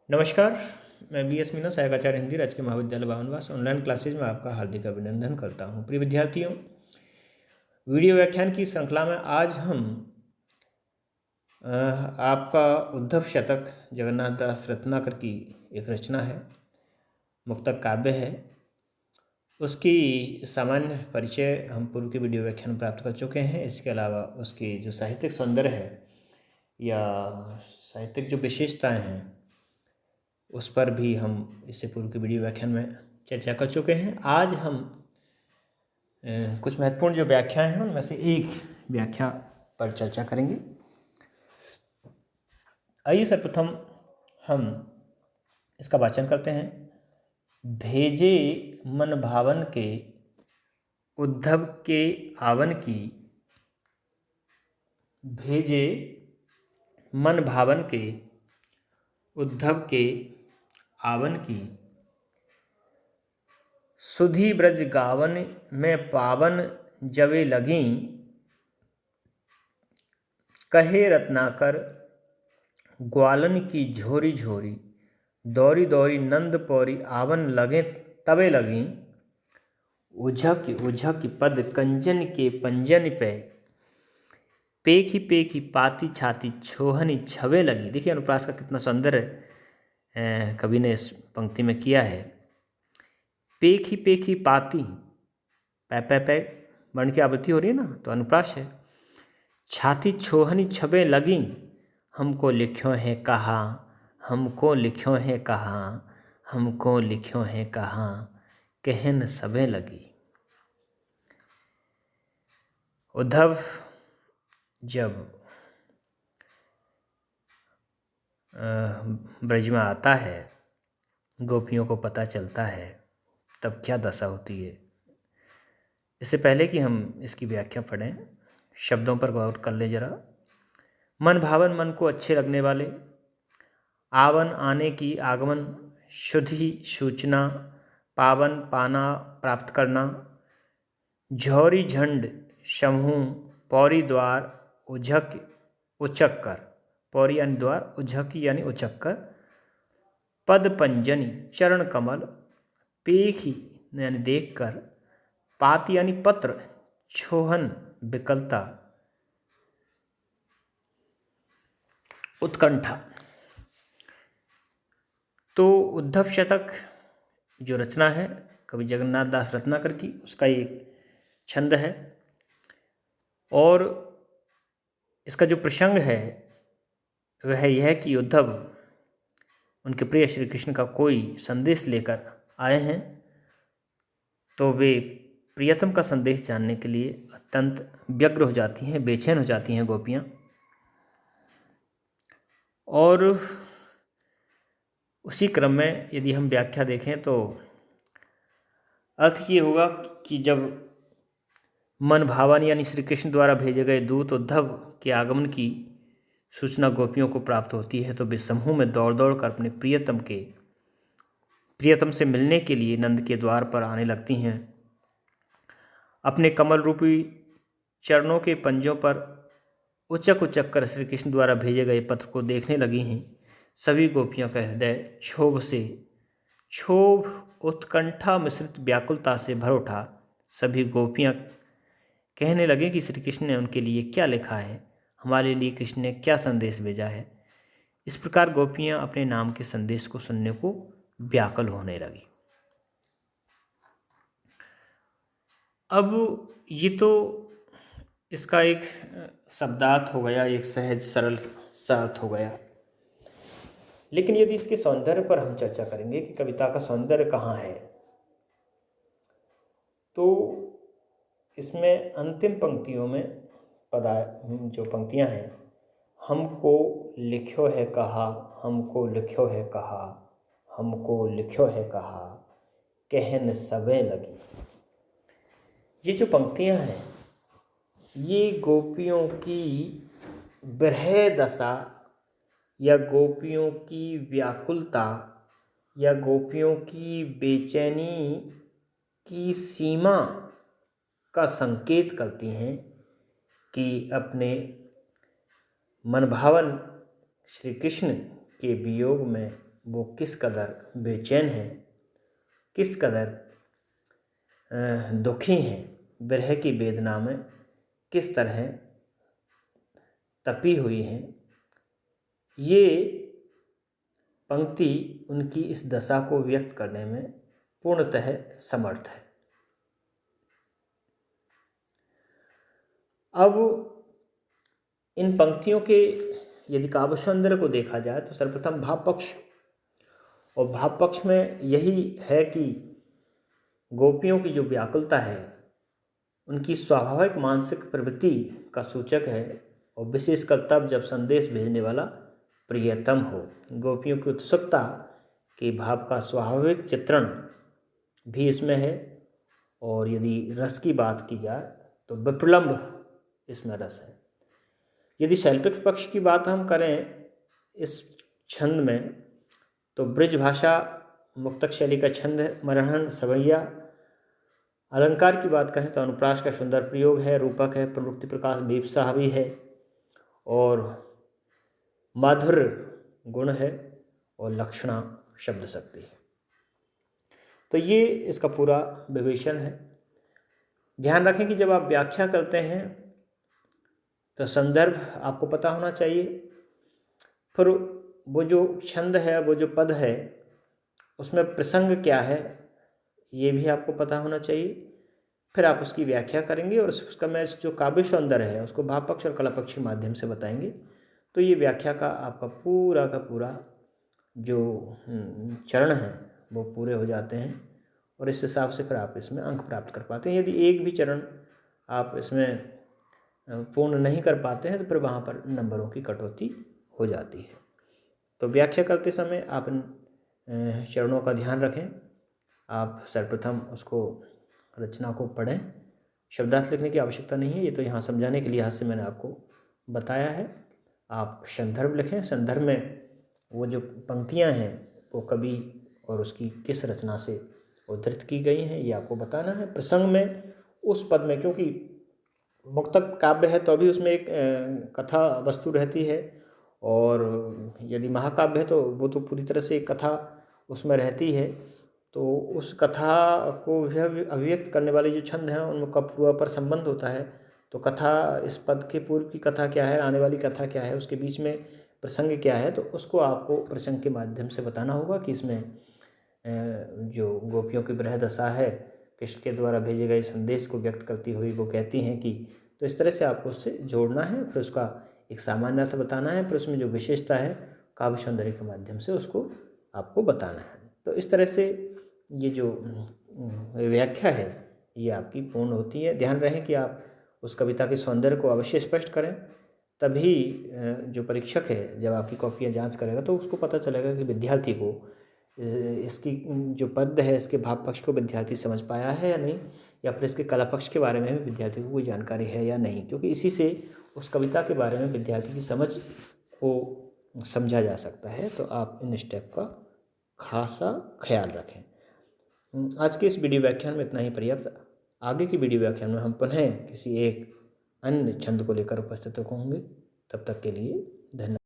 नमस्कार। मैं B S Meena, सहायक आचार्य हिंदी, राजकीय महाविद्यालय बावनवास ऑनलाइन क्लासेज में आपका हार्दिक अभिनंदन करता हूं। प्रिय विद्यार्थियों, वीडियो व्याख्यान की श्रृंखला में आज हम आपका उद्धव शतक जगन्नाथ दास रत्नाकर की एक रचना है, मुक्तक काव्य है। उसकी सामान्य परिचय हम पूर्व के वीडियो व्याख्यान में प्राप्त कर चुके हैं। इसके अलावा उसकी जो साहित्यिक सौंदर्य है या साहित्यिक जो विशेषताएँ हैं उस पर भी हम इससे पूर्व के वीडियो व्याख्यान में चर्चा कर चुके हैं। आज हम कुछ महत्वपूर्ण जो व्याख्याएं हैं उनमें से एक व्याख्या पर चर्चा करेंगे। आइए सर्वप्रथम हम इसका वाचन करते हैं। भेजे मन भावन के उद्धव के आवन की, भेजे मन भावन के उद्धव के आवन की, सुधी ब्रज गावन में पावन जवे लगीं, कहे रत्नाकर ग्वालन की झोरी झोरी, दौरी दौरी नंद पौरी आवन लगे तवे लगीं, उझक उझक पद कंजन के पंजन पे, पेखी पेखी पाती छाती छोहनी छवे लगी। देखिए अनुप्रास का कितना सौंदर्य कवि ने इस पंक्ति में किया है। पेखी पेखी पाती, पै पै पै वर्ण की आवृत्ति हो रही है ना, तो अनुप्रास है। छाती छोहनी छबे लगी, हमको लिख्यो है कहाँ, हमको लिख्यो है कहाँ, हमको लिख्यो है कहाँ, कहन सबे लगी। उद्धव जब ब्रज में आता है, गोपियों को पता चलता है, तब क्या दशा होती है। इससे पहले कि हम इसकी व्याख्या पढ़ें, शब्दों पर गौर कर ले जरा। मन भावन, मन को अच्छे लगने वाले। आवन, आने की, आगमन। शुद्धि, सूचना। पावन, पाना, प्राप्त करना। झौरी, झंड, समूह। पौरी, द्वार। उझक, उचक्कर। पौरी यानी द्वार, उझक यानी उचक्कर। पद पंजनी, चरण कमल। पेखी यानी देखकर। पाती यानी पत्र। छोहन, विकलता। उत्कंठा। तो उद्धव शतक जो रचना है कवि जगन्नाथ दास रत्नाकर की, उसका एक छंद है और इसका जो प्रसंग है वह यह कि उद्धव उनके प्रिय श्री कृष्ण का कोई संदेश लेकर आए हैं, तो वे प्रियतम का संदेश जानने के लिए अत्यंत व्यग्र हो जाती हैं, बेचैन हो जाती हैं गोपियाँ। और उसी क्रम में यदि हम व्याख्या देखें तो अर्थ ये होगा कि जब मन भावन यानी श्री कृष्ण द्वारा भेजे गए दूत उद्धव के आगमन की सूचना गोपियों को प्राप्त होती है, तो वे समूह में दौड़ दौड़ कर अपने प्रियतम से मिलने के लिए नंद के द्वार पर आने लगती हैं। अपने कमल रूपी चरणों के पंजों पर उचक उचक कर श्री कृष्ण द्वारा भेजे गए पत्र को देखने लगी हैं। सभी गोपियों का हृदय क्षोभ उत्कंठा मिश्रित व्याकुलता से भर उठा। सभी गोपियाँ कहने लगे कि श्री कृष्ण ने उनके लिए क्या लिखा है, हमारे लिए कृष्ण ने क्या संदेश भेजा है। इस प्रकार गोपियाँ अपने नाम के संदेश को सुनने को व्याकुल होने लगी। अब ये तो इसका एक शब्दार्थ हो गया, एक सहज सरल सा अर्थ हो गया। लेकिन यदि इसके सौंदर्य पर हम चर्चा करेंगे कि कविता का सौंदर्य कहाँ है, तो इसमें अंतिम पंक्तियों में जो पंक्तियाँ हैं, हमको लिख्यो है कहा, हमको लिख्यो है कहा, हमको लिख्यो है कहा, कहन सबे लगी। ये जो पंक्तियाँ हैं ये गोपियों की विरह दशा या गोपियों की व्याकुलता या गोपियों की बेचैनी की सीमा का संकेत करती हैं कि अपने मनभावन श्री कृष्ण के वियोग में वो किस कदर बेचैन हैं, किस कदर दुखी हैं, विरह की वेदना में किस तरह तपी हुई हैं, ये पंक्ति उनकी इस दशा को व्यक्त करने में पूर्णतः समर्थ है। अब इन पंक्तियों के यदि काव्य सौंदर्य को देखा जाए तो सर्वप्रथम भाव पक्ष, और भाव पक्ष में यही है कि गोपियों की जो व्याकुलता है उनकी स्वाभाविक मानसिक प्रवृत्ति का सूचक है, और विशेषकर तब जब संदेश भेजने वाला प्रियतम हो। गोपियों की उत्सुकता के भाव का स्वाभाविक चित्रण भी इसमें है। और यदि रस की बात की जाए तो विप्रलंब इसमें रस है। यदि शैल्पिक पक्ष की बात हम करें इस छंद में तो ब्रज भाषा मुक्तक शैली का छंद है, मरहन सवैया। अलंकार की बात करें तो अनुप्रास का सुंदर प्रयोग है, रूपक है, प्रवृत्ति प्रकाश बीपसाह भी है, और माधुर्य गुण है, और लक्षणा शब्द शक्ति है। तो ये इसका पूरा विवेचन है। ध्यान रखें कि जब आप व्याख्या करते हैं तो संदर्भ आपको पता होना चाहिए, फिर वो जो छंद है, वो जो पद है, उसमें प्रसंग क्या है ये भी आपको पता होना चाहिए। फिर आप उसकी व्याख्या करेंगे और उसका मैं जो काव्य सौंदर्य है उसको भाव पक्ष और कला पक्ष के माध्यम से बताएंगे। तो ये व्याख्या का आपका पूरा का पूरा जो चरण है वो पूरे हो जाते हैं, और इस हिसाब से फिर आप इसमें अंक प्राप्त कर पाते हैं। यदि एक भी चरण आप इसमें पूर्ण नहीं कर पाते हैं तो फिर वहाँ पर नंबरों की कटौती हो जाती है। तो व्याख्या करते समय आप इन चरणों का ध्यान रखें। आप सर्वप्रथम उसको रचना को पढ़ें, शब्दार्थ लिखने की आवश्यकता नहीं है, ये तो यहाँ समझाने के लिहाज से मैंने आपको बताया है। आप संदर्भ लिखें, संदर्भ में वो जो पंक्तियाँ हैं वो कवि और उसकी किस रचना से उद्धृत की गई हैं ये आपको बताना है। प्रसंग में उस पद में, क्योंकि मुक्तक काव्य है तो अभी उसमें एक कथा वस्तु रहती है, और यदि महाकाव्य है तो वो तो पूरी तरह से एक कथा उसमें रहती है। तो उस कथा को अभिव्यक्त करने वाले जो छंद हैं उनका पूर्व पर संबंध होता है। तो कथा, इस पद के पूर्व की कथा क्या है, आने वाली कथा क्या है, उसके बीच में प्रसंग क्या है, तो उसको आपको प्रसंग के माध्यम से बताना होगा कि इसमें जो गोपियों की विरह दशा है, कृष्ण के द्वारा भेजे गए संदेश को व्यक्त करती हुई वो कहती हैं कि, तो इस तरह से आपको उससे जोड़ना है, फिर उसका एक सामान्य अर्थ बताना है, फिर उसमें जो विशेषता है काव्य सौंदर्य के माध्यम से उसको आपको बताना है। तो इस तरह से ये जो व्याख्या है ये आपकी पूर्ण होती है। ध्यान रहे कि आप उस कविता के सौंदर्य को अवश्य स्पष्ट करें, तभी जो परीक्षक है जब आपकी कॉपियाँ जांच करेगा तो उसको पता चलेगा कि विद्यार्थी को इसकी जो पद है इसके भाव पक्ष को विद्यार्थी समझ पाया है या नहीं, या फिर इसके कला पक्ष के बारे में भी विद्यार्थी को कोई जानकारी है या नहीं, क्योंकि इसी से उस कविता के बारे में विद्यार्थी की समझ को समझा जा सकता है। तो आप इन स्टेप का खासा ख्याल रखें। आज के इस वीडियो व्याख्यान में इतना ही पर्याप्त। आगे की वीडियो व्याख्यान में हम पुनः किसी एक अन्य छंद को लेकर उपस्थित होंगे। तब तक के लिए धन्यवाद।